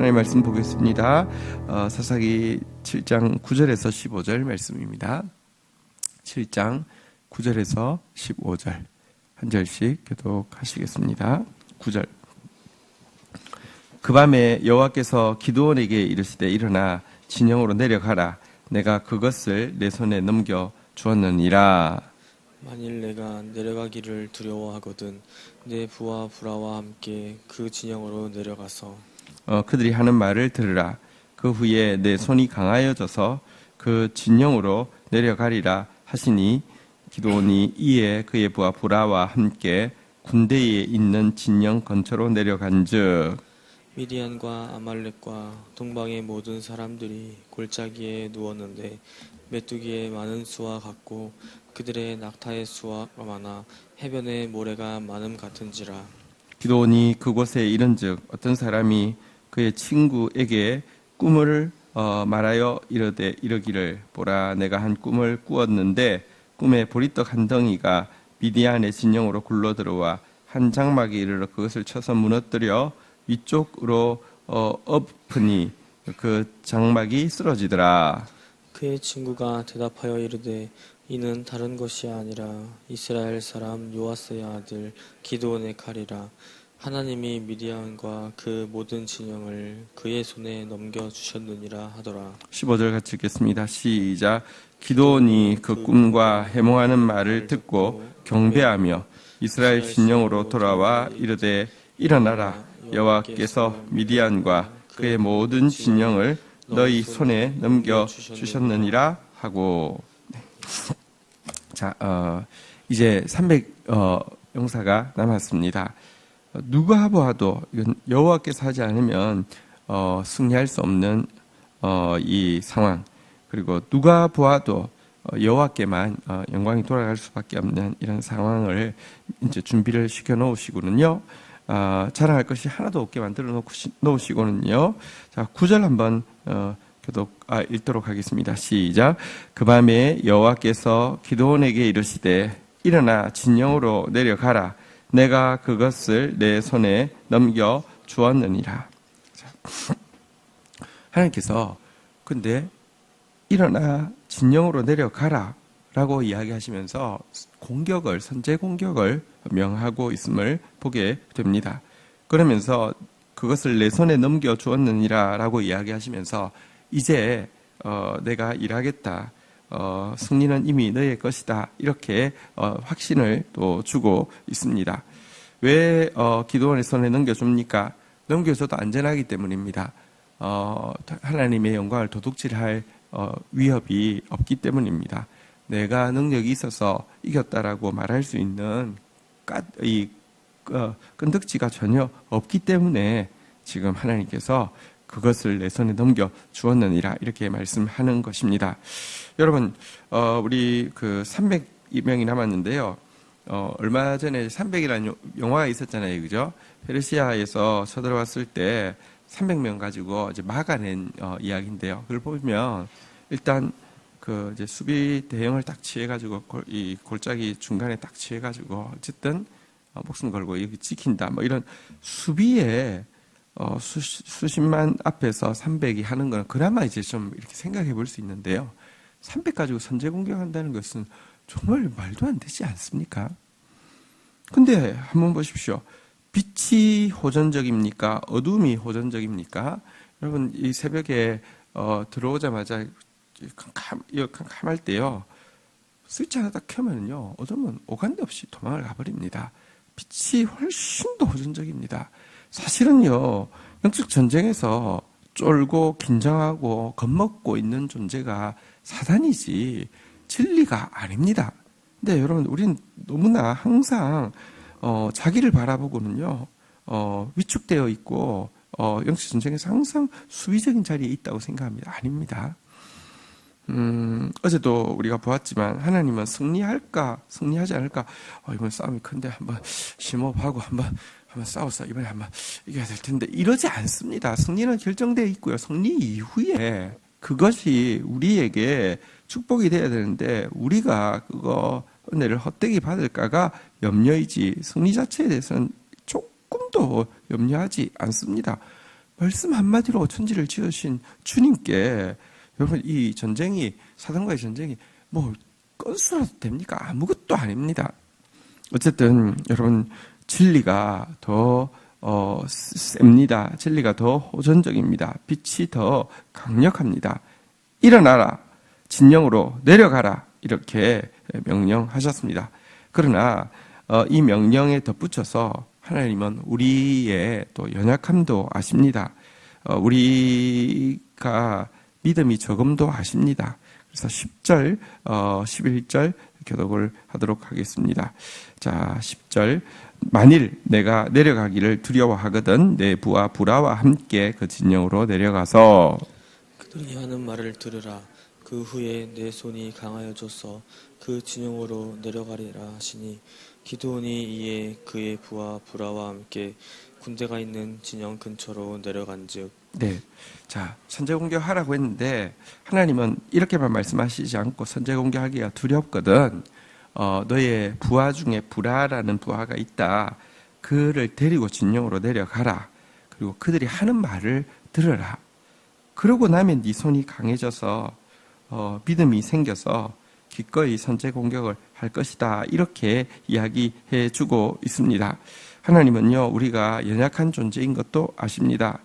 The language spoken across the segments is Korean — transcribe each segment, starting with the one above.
하나님의 말씀 보겠습니다. 사사기 7장 9절에서 15절 말씀입니다. 7장 9절에서 15절 한 절씩 교독하시겠습니다. 9절. 그 밤에 여호와께서 기드온에게 이르시되 일어나 진영으로 내려가라. 내가 그것을 내 손에 넘겨 주었느니라. 만일 내가 내려가기를 두려워하거든 내 부하 부라와 함께 그 진영으로 내려가서 그들이 하는 말을 들으라. 그 후에 내 손이 강하여져서 그 진영으로 내려가리라 하시니 기드온이 이에 그의 부하 부라와 함께 군대에 있는 진영 근처로 내려간즉 미디안과 아말렉과 동방의 모든 사람들이 골짜기에 누웠는데 메뚜기의 많은 수와 같고 그들의 낙타의 수와 많아 해변의 모래가 많음 같은지라. 기드온이 그곳에 이른즉 어떤 사람이 그의 친구에게 꿈을 말하여 이르기를 보라, 내가 한 꿈을 꾸었는데 꿈에 보리떡 한 덩이가 미디안의 진영으로 굴러들어와 한 장막에 이르러 그것을 쳐서 무너뜨려 위쪽으로 엎으니 그 장막이 쓰러지더라. 그의 친구가 대답하여 이르되 이는 다른 것이 아니라 이스라엘 사람 요아스의 아들 기드온의 칼이라. 하나님이 미디안과 그 모든 진영을 그의 손에 넘겨주셨느니라 하더라. 15절 같이 읽겠습니다. 시작. 기드온이 그 꿈과 해몽하는 말을 듣고 경배하며 이스라엘 진영으로 돌아와 이르되 일어나라. 여호와께서 미디안과 그의 모든 진영을 너희 손에 넘겨주셨느니라 하고. 자, 이제 300 용사가 남았습니다. 누가 보아도 이건 여호와께서 하지 않으면 승리할 수 없는 이 상황, 그리고 누가 보아도 여호와께만 영광이 돌아갈 수밖에 없는 이런 상황을 이제 준비를 시켜 놓으시고는요. 자랑할 것이 하나도 없게 만들어 놓으시고는요. 자, 9절 한번 읽도록 하겠습니다. 시작. 그 밤에 여호와께서 기드온에게 이르시되 일어나 진영으로 내려가라. 내가 그것을 내 손에 넘겨 주었느니라. 자, 하나님께서 근데 일어나 진영으로 내려가라 라고 이야기하시면서 선제 공격을 명하고 있음을 보게 됩니다. 그러면서 그것을 내 손에 넘겨 주었느니라 라고 이야기하시면서 이제 내가 일하겠다. 승리는 이미 너의 것이다. 이렇게 확신을 또 주고 있습니다. 왜 기드온의 손에 넘겨줍니까? 넘겨줘도 안전하기 때문입니다. 하나님의 영광을 도둑질할 위협이 없기 때문입니다. 내가 능력이 있어서 이겼다라고 말할 수 있는 끈덕지가 전혀 없기 때문에 지금 하나님께서 그것을 내 손에 넘겨 주었느니라 이렇게 말씀하는 것입니다. 여러분, 우리 300명이 남았는데요. 얼마 전에 300이라는 영화가 있었잖아요, 그죠? 페르시아에서 쳐들어왔을 때 300명 가지고 이제 막아낸 이야기인데요. 그걸 보면 일단 이제 수비 대형을 딱 취해가지고 이 골짜기 중간에 딱 취해가지고 어쨌든 목숨 걸고 여기 지킨다. 뭐 이런 수비에 수십만 앞에서 300이 하는 건 그나마 이제 좀 이렇게 생각해 볼 수 있는데요. 300 가지고 선제 공격한다는 것은 정말 말도 안 되지 않습니까? 근데 한번 보십시오. 빛이 호전적입니까? 어둠이 호전적입니까? 여러분, 이 새벽에 들어오자마자 캄캄할 때요. 스위치 하나 딱 켜면요. 어둠은 오간데 없이 도망을 가버립니다. 빛이 훨씬 더 호전적입니다. 사실은요, 영적 전쟁에서 쫄고 긴장하고 겁먹고 있는 존재가 사단이지 진리가 아닙니다. 근데 여러분, 우린 너무나 항상 자기를 바라보고는요, 위축되어 있고 영적 전쟁에서 항상 수비적인 자리에 있다고 생각합니다. 아닙니다. 어제도 우리가 보았지만 하나님은 승리할까 승리하지 않을까, 이번 싸움이 큰데 한번 심호흡하고 한번 싸워서 이번에 한번 이겨야 될 텐데, 이러지 않습니다. 승리는 결정되어 있고요. 승리 이후에 그것이 우리에게 축복이 되어야 되는데 우리가 그거 은혜를 헛되이 받을까가 염려이지 승리 자체에 대해서는 조금도 염려하지 않습니다. 말씀 한마디로 천지를 지으신 주님께 여러분 이 전쟁이 사단과의 전쟁이 뭐 건수라도 됩니까? 아무것도 아닙니다. 어쨌든 여러분 진리가 더 셉니다. 진리가 더 호전적입니다. 빛이 더 강력합니다. 일어나라. 진영으로 내려가라. 이렇게 명령하셨습니다. 그러나 이 명령에 덧붙여서 하나님은 우리의 또 연약함도 아십니다. 우리가 믿음이 적음도 아십니다. 그래서 10절, 11절 교독을 하도록 하겠습니다. 자, 10절. 만일 내가 내려가기를 두려워하거든 내 부하 부라와 함께 그 진영으로 내려가서 그들이 하는 말을 들으라. 그 후에 내 손이 강하여져서 그 진영으로 내려가리라 하시니 기드온이 이에 그의 부하 부라와 함께 군대가 있는 진영 근처로 내려간즉. 네, 자 선제 공격하라고 했는데 하나님은 이렇게만 말씀하시지 않고 선제 공격하기가 두렵거든. 너의 부하 중에 부라라는 부하가 있다. 그를 데리고 진영으로 내려가라. 그리고 그들이 하는 말을 들으라. 그러고 나면 네 손이 강해져서 믿음이 생겨서 기꺼이 선제 공격을 할 것이다. 이렇게 이야기해 주고 있습니다. 하나님은요, 우리가 연약한 존재인 것도 아십니다.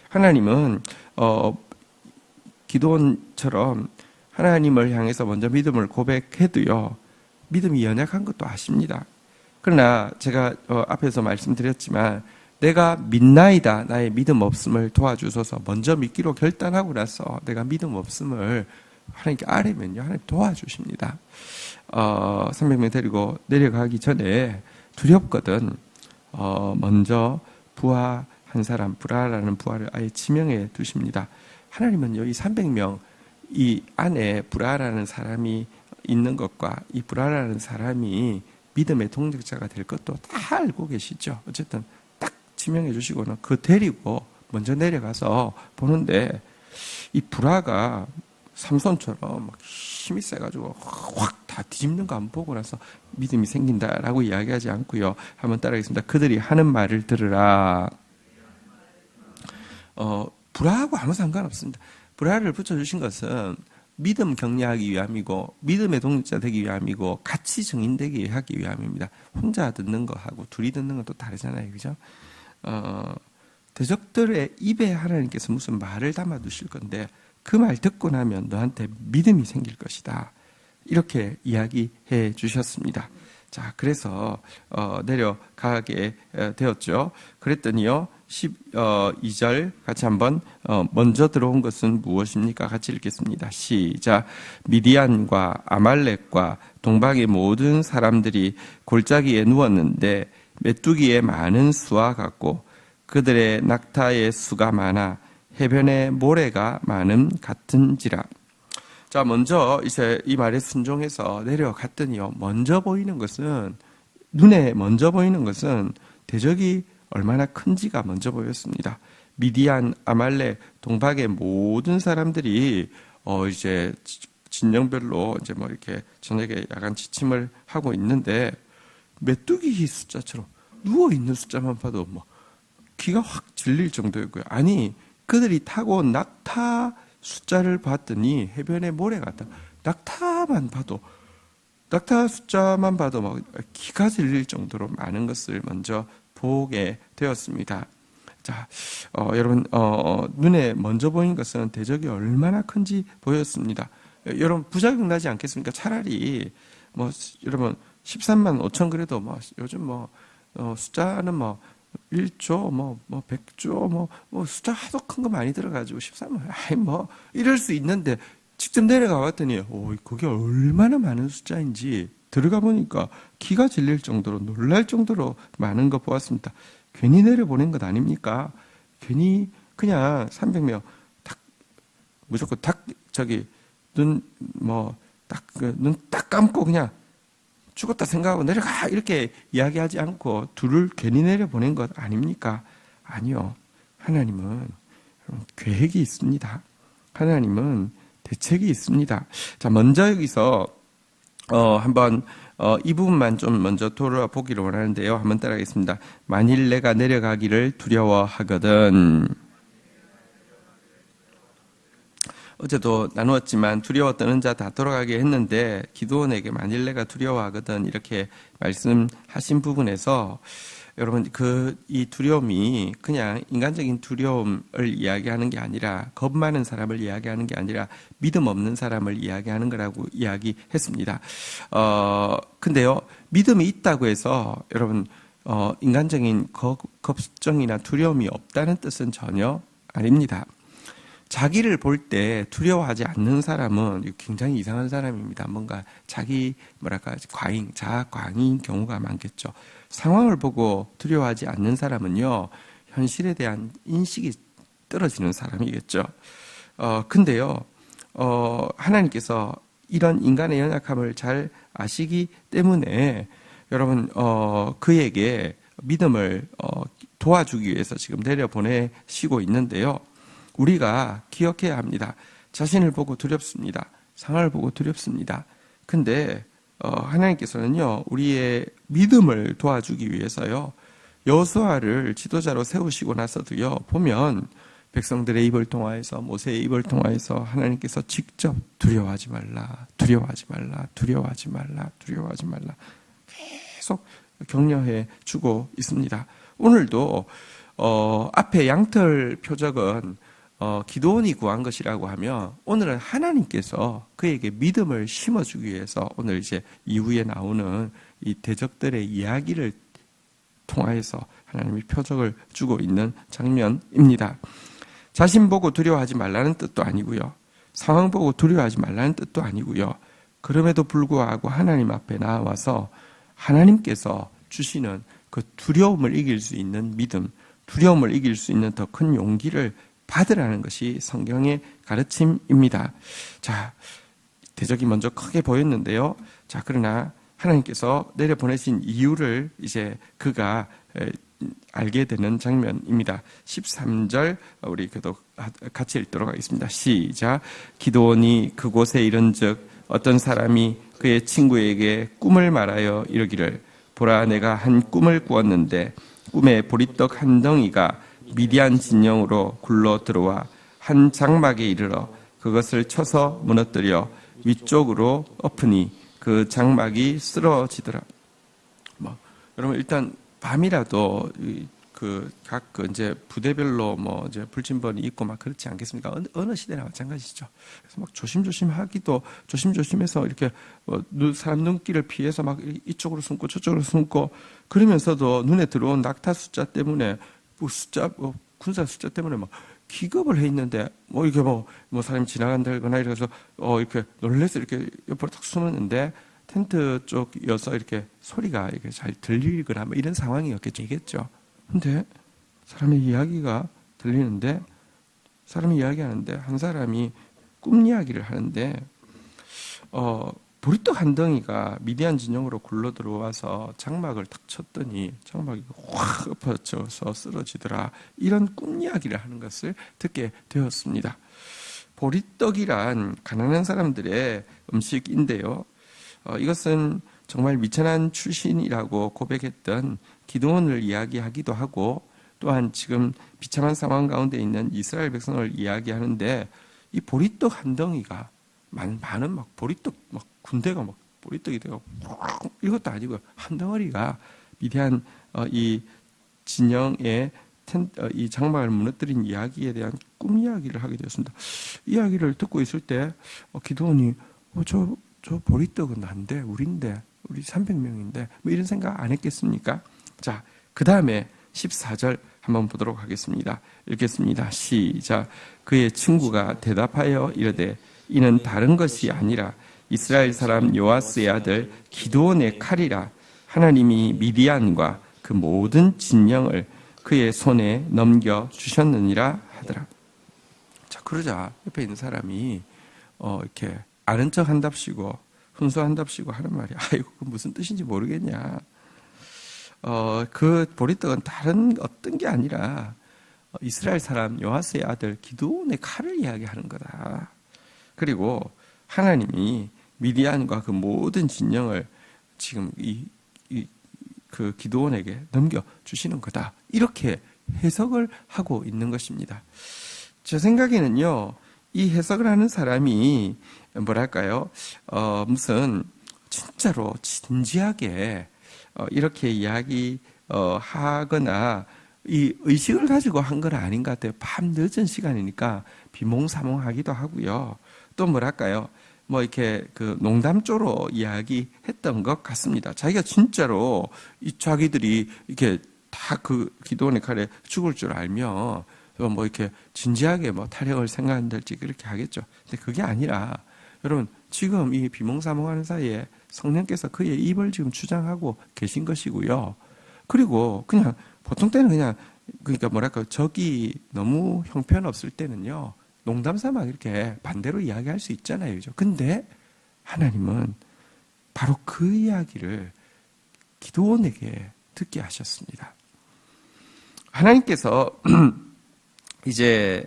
하나님은 기도원처럼 하나님을 향해서 먼저 믿음을 고백해도요, 믿음이 연약한 것도 아십니다. 그러나 제가 앞에서 말씀드렸지만 내가 믿나이다. 나의 믿음 없음을 도와주소서. 먼저 믿기로 결단하고 나서 내가 믿음 없음을 하나님께 아뢰면요, 하나님 도와주십니다. 300명 데리고 내려가기 전에 두렵거든. 먼저 부하 한 사람, 부라라는 부하를 아예 지명해 두십니다. 하나님은요, 이 300명 이 안에 부라라는 사람이 있는 것과 이 부라라는 사람이 믿음의 동력자가 될 것도 다 알고 계시죠. 어쨌든 딱 지명해 주시고는 그 데리고 먼저 내려가서 보는데 이 부라가 삼손처럼 막 힘이 세가지고 확 다 뒤집는 거 안 보고 나서 믿음이 생긴다라고 이야기하지 않고요. 한번 따라하겠습니다. 그들이 하는 말을 들으라. 부라하고 아무 상관없습니다. 부라를 붙여주신 것은 믿음 격려하기 위함이고 믿음의 동력자 되기 위함이고 같이 증인되게 하기 위함입니다. 혼자 듣는 거하고 둘이 듣는 건 또 다르잖아요. 그죠? 대적들의 입에 하나님께서 무슨 말을 담아 두실 건데 그 말 듣고 나면 너한테 믿음이 생길 것이다. 이렇게 이야기해 주셨습니다. 자, 그래서 내려가게 되었죠. 그랬더니요. 12절 같이 한번 먼저 들어온 것은 무엇입니까? 같이 읽겠습니다. 시작. 미디안과 아말렉과 동방의 모든 사람들이 골짜기에 누웠는데 메뚜기의 많은 수와 같고 그들의 낙타의 수가 많아 해변의 모래가 많음 같은지라. 자, 먼저 이제 이 말에 순종해서 내려갔더니요. 눈에 먼저 보이는 것은 대적이 얼마나 큰지가 먼저 보였습니다. 미디안, 아말렉, 동방의 모든 사람들이 이제 진영별로 이제 뭐 이렇게 저녁에 약간 지침을 하고 있는데 메뚜기 숫자처럼 누워 있는 숫자만 봐도 뭐 귀가 확 질릴 정도였고요. 아니, 그들이 타고 온 낙타 숫자를 봤더니 해변의 모래 같다. 낙타 숫자만 봐도 막 기가 질릴 정도로 많은 것을 먼저 보게 되었습니다. 자, 여러분, 눈에 먼저 보인 것은 대적이 얼마나 큰지 보였습니다. 여러분, 부작용 나지 않겠습니까? 차라리, 여러분, 13만 5천 그래도 요즘 숫자는 1조, 100조, 숫자 하도 큰 거 많이 들어가지고 13만, 이럴 수 있는데, 직접 내려가 봤더니, 그게 얼마나 많은 숫자인지 들어가 보니까 기가 질릴 정도로 놀랄 정도로 많은 거 보았습니다. 괜히 내려보낸 것 아닙니까? 괜히 그냥 300명 무조건 눈 딱 감고 그냥 죽었다 생각하고 내려가 이렇게 이야기하지 않고 둘을 괜히 내려보낸 것 아닙니까? 아니요. 하나님은 계획이 있습니다. 하나님은 대책이 있습니다. 자, 먼저 여기서 한번 이 부분만 좀 먼저 돌아보기를 원하는데요. 한번 따라하겠습니다. 만일 내가 내려가기를 두려워하거든. 어제도 나누었지만 두려워 떠는 자 다 돌아가게 했는데 기드온에게 만일 내가 두려워하거든 이렇게 말씀하신 부분에서 여러분 이 두려움이 그냥 인간적인 두려움을 이야기하는 게 아니라 겁 많은 사람을 이야기하는 게 아니라 믿음 없는 사람을 이야기하는 거라고 이야기했습니다. 근데요 믿음이 있다고 해서 여러분 인간적인 걱정이나 두려움이 없다는 뜻은 전혀 아닙니다. 자기를 볼 때 두려워하지 않는 사람은 굉장히 이상한 사람입니다. 뭔가 자아 과잉인 경우가 많겠죠. 상황을 보고 두려워하지 않는 사람은요, 현실에 대한 인식이 떨어지는 사람이겠죠. 근데요, 하나님께서 이런 인간의 연약함을 잘 아시기 때문에 여러분, 그에게 믿음을 도와주기 위해서 지금 내려보내시고 있는데요. 우리가 기억해야 합니다. 자신을 보고 두렵습니다. 상황을 보고 두렵습니다. 근데 하나님께서는요, 우리의 믿음을 도와주기 위해서요, 여호수아를 지도자로 세우시고 나서도요, 보면 백성들의 입을 통하여서, 모세의 입을 통하여서 하나님께서 직접 두려워하지 말라, 두려워하지 말라, 두려워하지 말라, 두려워하지 말라 계속 격려해 주고 있습니다. 오늘도 앞에 양털 표적은 기드온이 구한 것이라고 하면 오늘은 하나님께서 그에게 믿음을 심어주기 위해서 오늘 이제 이후에 나오는 이 대적들의 이야기를 통하여서 하나님이 표적을 주고 있는 장면입니다. 자신 보고 두려워하지 말라는 뜻도 아니고요. 상황 보고 두려워하지 말라는 뜻도 아니고요. 그럼에도 불구하고 하나님 앞에 나와서 하나님께서 주시는 그 두려움을 이길 수 있는 믿음, 두려움을 이길 수 있는 더 큰 용기를 받으라는 것이 성경의 가르침입니다. 자, 대적이 먼저 크게 보였는데요. 자, 그러나 하나님께서 내려보내신 이유를 이제 그가 알게 되는 장면입니다. 13절 우리 같이 읽도록 하겠습니다. 시작. 기드온이 그곳에 이른즉 어떤 사람이 그의 친구에게 꿈을 말하여 이르기를 보라 내가 한 꿈을 꾸었는데 꿈에 보리떡 한 덩이가 미디안 진영으로 굴러 들어와 한 장막에 이르러 그것을 쳐서 무너뜨려 위쪽으로 엎으니 그 장막이 쓰러지더라. 여러분 일단 밤이라도 각 이제 부대별로 이제 불침번이 있고 막 그렇지 않겠습니까? 어느 시대나 마찬가지죠. 그래서 막 조심조심하기도 조심조심해서 이렇게 사람 눈길을 피해서 막 이쪽으로 숨고 저쪽으로 숨고 그러면서도 눈에 들어온 낙타 숫자 때문에 군사 숫자 때문에 막 기겁을 해 있는데 이렇게 사람이 지나간다거나 이래서 이렇게 놀래서 이렇게 옆으로 딱 숨었는데 텐트 쪽이어서 이렇게 소리가 이렇게 잘 들리거나 이런 상황이었겠죠. 근데 사람의 이야기가 들리는데 사람이 이야기하는데 한 사람이 꿈 이야기를 하는데 보리떡 한 덩이가 미디안 진영으로 굴러 들어와서 장막을 탁 쳤더니 장막이 확 엎어져서 쓰러지더라. 이런 꿈 이야기를 하는 것을 듣게 되었습니다. 보리떡이란 가난한 사람들의 음식인데요. 이것은 정말 미천한 출신이라고 고백했던 기드온을 이야기하기도 하고 또한 지금 비참한 상황 가운데 있는 이스라엘 백성을 이야기하는데 이 보리떡 한 덩이가 많은 보리떡 군대가 보리떡이 되고 이것도 아니고요. 한 덩어리가 미디안 이 진영의 이 장막을 무너뜨린 이야기에 대한 꿈 이야기를 하게 되었습니다. 이야기를 듣고 있을 때 기드온이 저 보리떡은 난데 우린데 우리 300명인데 이런 생각 안 했겠습니까? 자, 그 다음에 14절 한번 보도록 하겠습니다. 읽겠습니다. 시작. 그의 친구가 대답하여 이르되 이는 다른 것이 아니라 이스라엘 사람 요아스의 아들 기드온의 칼이라. 하나님이 미디안과 그 모든 진영을 그의 손에 넘겨 주셨느니라 하더라. 자, 그러자 옆에 있는 사람이 이렇게 아는 척 한답시고 훈수한답시고 하는 말이 아이고 그 무슨 뜻인지 모르겠냐. 그 보리떡은 다른 어떤 게 아니라 이스라엘 사람 요아스의 아들 기드온의 칼을 이야기하는 거다. 그리고 하나님이 미디안과 그 모든 진영을 지금 그 기드온에게 넘겨 주시는 거다. 이렇게 해석을 하고 있는 것입니다. 제 생각에는요, 이 해석을 하는 사람이 뭐랄까요? 무슨 진짜로 진지하게 이렇게 이야기 하거나 이 의식을 가지고 한 건 아닌 것 같아요. 밤 늦은 시간이니까 비몽사몽하기도 하고요. 또 뭐랄까요? 뭐 이렇게 그 농담조로 이야기했던 것 같습니다. 자기가 진짜로 이 자기들이 이렇게 다 그 기도원의 칼에 죽을 줄 알면 뭐 이렇게 진지하게 뭐 탈영을 생각한달지 그렇게 하겠죠. 근데 그게 아니라 여러분 지금 이 비몽사몽하는 사이에 성령께서 그의 입을 지금 주장하고 계신 것이고요. 그리고 그냥 보통 때는 그냥 그러니까 뭐랄까 적이 너무 형편없을 때는요. 농담삼아 이렇게 반대로 이야기할 수 있잖아요. 그죠? 근데 하나님은 바로 그 이야기를 기도원에게 듣게 하셨습니다. 하나님께서 이제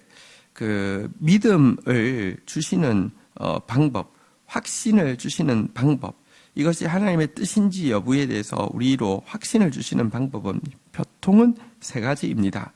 그 믿음을 주시는 방법, 확신을 주시는 방법, 이것이 하나님의 뜻인지 여부에 대해서 우리로 확신을 주시는 방법은 보통은 세 가지입니다.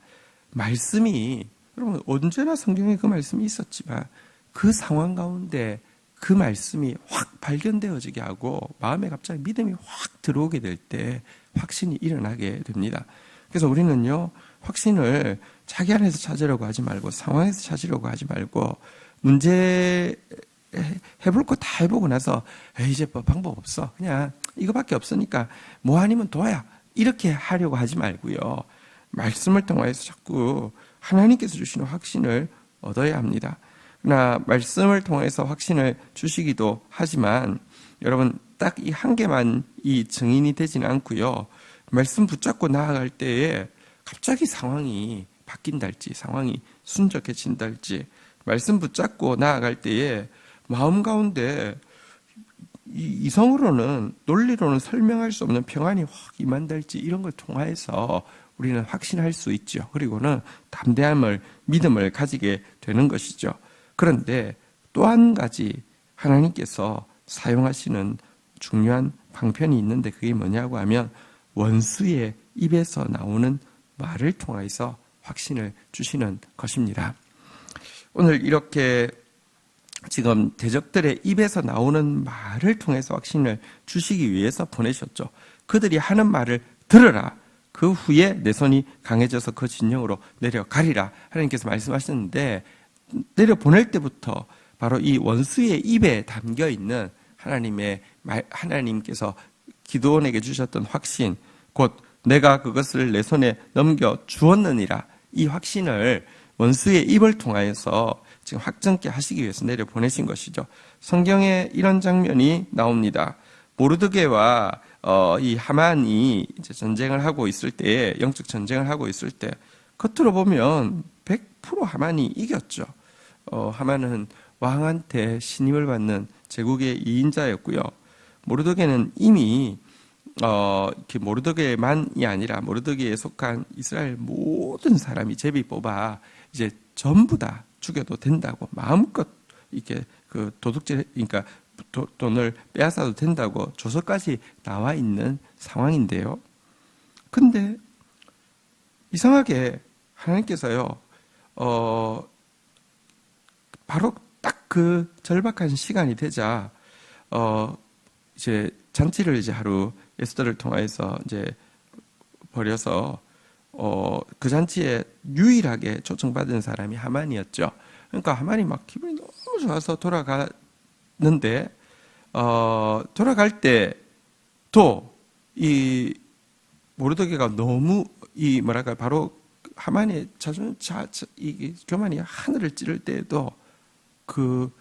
말씀이 여러분 언제나 성경에 그 말씀이 있었지만 그 상황 가운데 그 말씀이 확 발견되어지게 하고 마음에 갑자기 믿음이 확 들어오게 될 때 확신이 일어나게 됩니다. 그래서 우리는요 확신을 자기 안에서 찾으려고 하지 말고 상황에서 찾으려고 하지 말고 문제 해볼 거 다 해보고 나서 이제 뭐 방법 없어 그냥 이거밖에 없으니까 뭐 아니면 도야 이렇게 하려고 하지 말고요 말씀을 통해서 자꾸 하나님께서 주시는 확신을 얻어야 합니다. 그러나 말씀을 통해서 확신을 주시기도 하지만 여러분 딱 이 한 개만 이 증인이 되지는 않고요. 말씀 붙잡고 나아갈 때에 갑자기 상황이 바뀐달지 상황이 순적해진달지 말씀 붙잡고 나아갈 때에 마음 가운데 이성으로는 논리로는 설명할 수 없는 평안이 확 임한달지 이런 걸 통해서 우리는 확신할 수 있죠. 그리고는 담대함을 믿음을 가지게 되는 것이죠. 그런데 또 한 가지 하나님께서 사용하시는 중요한 방편이 있는데 그게 뭐냐고 하면 원수의 입에서 나오는 말을 통해서 확신을 주시는 것입니다. 오늘 이렇게 지금 대적들의 입에서 나오는 말을 통해서 확신을 주시기 위해서 보내셨죠. 그들이 하는 말을 들으라. 그 후에 내 손이 강해져서 그 진영으로 내려가리라. 하나님께서 말씀하셨는데 내려보낼 때부터 바로 이 원수의 입에 담겨있는 하나님께서 기드온에게 주셨던 확신, 곧 내가 그것을 내 손에 넘겨 주었느니라. 이 확신을 원수의 입을 통하여서 지금 확정케 하시기 위해서 내려보내신 것이죠. 성경에 이런 장면이 나옵니다. 모르드게와 이 하만이 이제 전쟁을 하고 있을 때, 영적 전쟁을 하고 있을 때, 겉으로 보면 100% 하만이 이겼죠. 하만은 왕한테 신임을 받는 제국의 2인자였고요. 모르드게는 이미 이렇게 모르드게만이 아니라 모르드게에 속한 이스라엘 모든 사람이 제비 뽑아 이제 전부 다 죽여도 된다고 마음껏 이렇게 그 도둑질 그러니까 돈을 빼앗아도 된다고 조서까지 나와 있는 상황인데요. 근데 이상하게 하나님께서요 바로 딱 그 절박한 시간이 되자 이제 잔치를 이제 하루 에스더를 통해서 이제 벌여서 그 잔치에 유일하게 초청받은 사람이 하만이었죠. 그러니까 하만이 막 기분이 너무 좋아서 돌아가는데 돌아갈 때도 이 모르드게가 너무 이 뭐랄까 바로 하만의 이 교만이 하늘을 찌를 때에도 그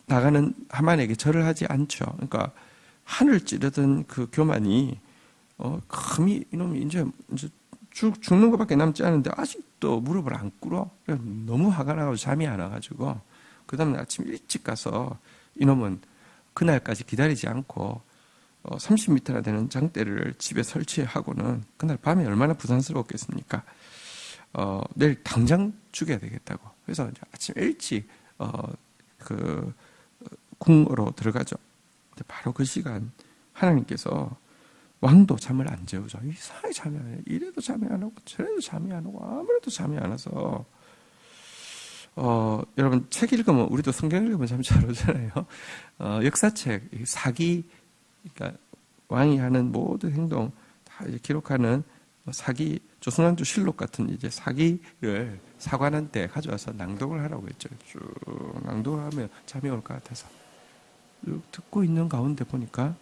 나가는 하만에게 절을 하지 않죠. 그러니까 하늘 찌르던 그 교만이 감히 이놈이 이제 죽는 것밖에 남지 않은데 아직도 무릎을 안 꿇어. 너무 화가 나가지고 잠이 안 와가지고 그 다음에 아침 일찍 가서 이놈은 그날까지 기다리지 않고 30m나 되는 장대를 집에 설치하고는 그날 밤에 얼마나 부담스러웠겠습니까? 내일 당장 죽여야 되겠다고. 그래서 이제 아침 일찍 그 궁으로 들어가죠. 근데 바로 그 시간 하나님께서 왕도 잠을 안 재우죠. 이상하게 잠이 안 해요. 이래도 잠이 안 오고 저래도 잠이 안 오고 아무래도 잠이 안 와서 여러분 책 읽으면 우리도 성경 읽으면 참 잘 오잖아요. 역사책 사기, 그러니까 왕이 하는 모든 행동 다 기록하는 사기, 조선왕조 실록 같은 이제 사기를 사관한테 가져와서 낭독을 하라고 했죠. 쭉 낭독을 하면 잠이 올 것 같아서 듣고 있는 가운데 보니까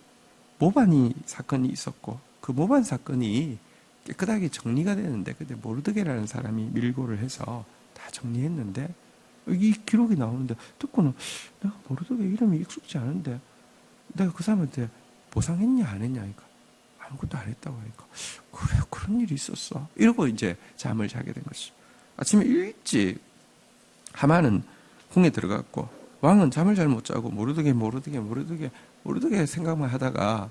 모반이 사건이 있었고, 그 모반 사건이 깨끗하게 정리가 되는데, 근데 모르드게라는 사람이 밀고를 해서 다 정리했는데, 이 기록이 나오는데 듣고는 내가 모르드게 이름이 익숙지 않은데 내가 그 사람한테 보상했냐 안 했냐 하니까 아무것도 안 했다고 하니까, 그래, 그런 일이 있었어 이러고 이제 잠을 자게 된 것이죠. 아침에 일찍 하만은 궁에 들어갔고, 왕은 잠을 잘 못 자고 모르드게 생각만 하다가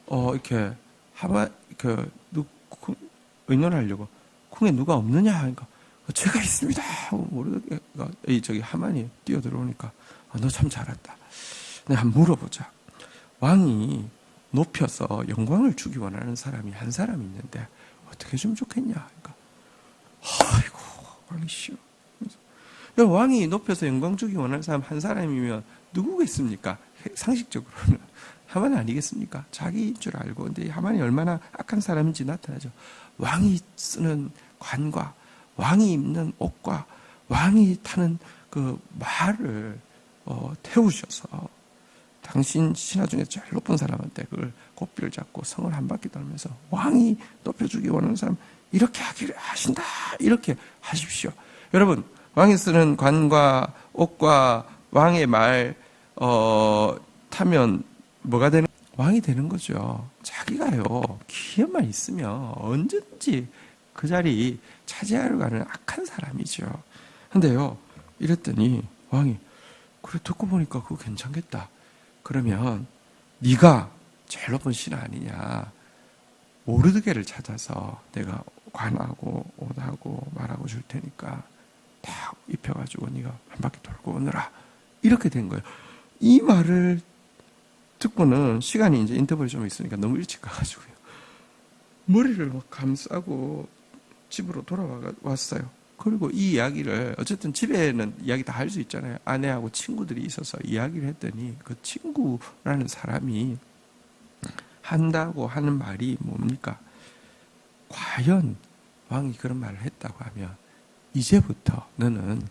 이렇게 하만 의논하려고 궁에 누가 없느냐 하니까 제가 있습니다 하고 모르드게가 하만이 뛰어들어오니까 너 참 잘했다. 내가 한번 물어보자. 왕이 높여서 영광을 주기 원하는 사람이 한 사람이 있는데 어떻게 좀 좋겠냐 하니까, 아이고 왕이시여. 왕이 높여서 영광 주기 원하는 사람 한 사람이면 누구겠습니까? 상식적으로는 하만 아니겠습니까? 자기인 줄 알고. 근데 하만이 얼마나 악한 사람인지 나타나죠. 왕이 쓰는 관과 왕이 입는 옷과 왕이 타는 그 말을 태우셔서 당신 신하 중에 제일 높은 사람한테 그걸 고삐를 잡고 성을 한 바퀴 돌면서 왕이 높여주기 원하는 사람 이렇게 하기를 하신다, 이렇게 하십시오. 여러분, 왕이 쓰는 관과 옷과 왕의 말 타면 뭐가 되는? 왕이 되는 거죠. 자기가요 기회만 있으면 언제든지 그 자리 차지하려고 하는 악한 사람이죠. 근데요 이랬더니 왕이, 그래 듣고 보니까 그거 괜찮겠다. 그러면 네가 제일 높은 신하 아니냐, 모르드게를 찾아서 내가 관하고 옷하고 말하고 줄 테니까 다 입혀가지고 네가 한 바퀴 돌고 오너라, 이렇게 된 거예요. 이 말을 듣고는 시간이 이제 인터벌이 좀 있으니까 너무 일찍 가가지고요 머리를 막 감싸고 집으로 돌아왔어요. 그리고 이 이야기를, 어쨌든 집에는 이야기 다 할 수 있잖아요. 아내하고 친구들이 있어서 이야기를 했더니 그 친구라는 사람이 한다고 하는 말이 뭡니까? 과연 왕이 그런 말을 했다고 하면 이제부터 너는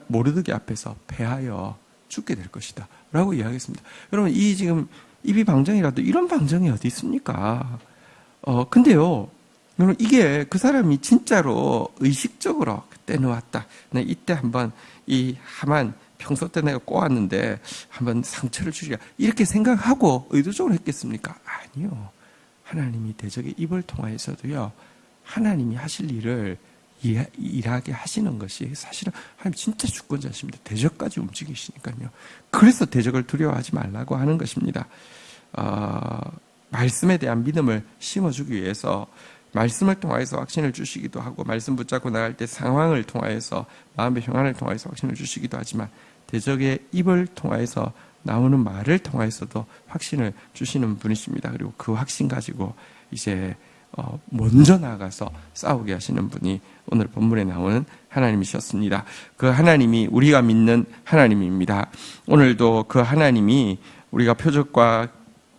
모르드게 앞에서 패하여 죽게 될 것이다 라고 이야기했습니다. 여러분, 이 지금 입이 방정이라도 이런 방정이 어디 있습니까? 근데요 여러분, 이게 그 사람이 진짜로 의식적으로 그때 놓았다, 내가 이때 한번 이 하만 평소 때 내가 꼬았는데 한번 상처를 주리라, 이렇게 생각하고 의도적으로 했겠습니까? 아니요. 하나님이 대적의 입을 통하여서도요 하나님이 하실 일을 일하게 하시는 것이 사실은 하나님 진짜 주권자십니다. 대적까지 움직이시니까요. 그래서 대적을 두려워하지 말라고 하는 것입니다. 말씀에 대한 믿음을 심어주기 위해서 말씀을 통하여서 확신을 주시기도 하고, 말씀 붙잡고 나갈 때 상황을 통하여서 마음의 평안을 통하여서 확신을 주시기도 하지만, 대적의 입을 통하여서 나오는 말을 통하여서도 확신을 주시는 분이십니다. 그리고 그 확신 가지고 이제 먼저 나가서 싸우게 하시는 분이 오늘 본문에 나오는 하나님이셨습니다. 그 하나님이 우리가 믿는 하나님입니다. 오늘도 그 하나님이 우리가 표적과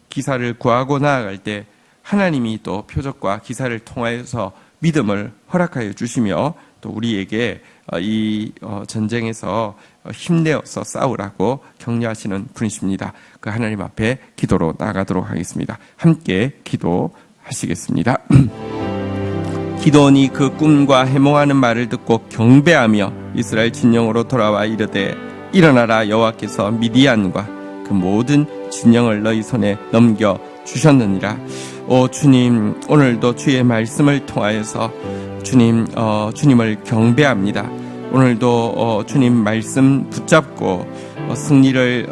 기사를 구하고 나아갈 때 하나님이 또 표적과 기사를 통하여서 믿음을 허락하여 주시며, 또 우리에게 이 전쟁에서 힘내어서 싸우라고 격려하시는 분이십니다. 그 하나님 앞에 기도로 나아가도록 하겠습니다. 함께 기도하시겠습니다. 기드온이 그 꿈과 해몽하는 말을 듣고 경배하며 이스라엘 진영으로 돌아와 이르되, 일어나라, 여호와께서 미디안과 그 모든 진영을 너희 손에 넘겨 주셨느니라. 오 주님, 오늘도 주의 말씀을 통하여서 주님을 경배합니다. 오늘도 주님 말씀 붙잡고 승리를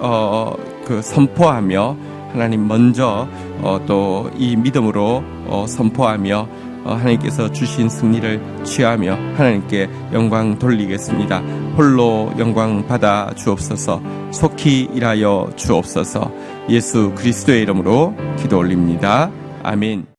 선포하며, 하나님 먼저 또 이 믿음으로 선포하며 하나님께서 주신 승리를 취하며 하나님께 영광 돌리겠습니다. 홀로 영광 받아 주옵소서. 속히 일하여 주옵소서. 예수 그리스도의 이름으로 기도 올립니다. 아멘.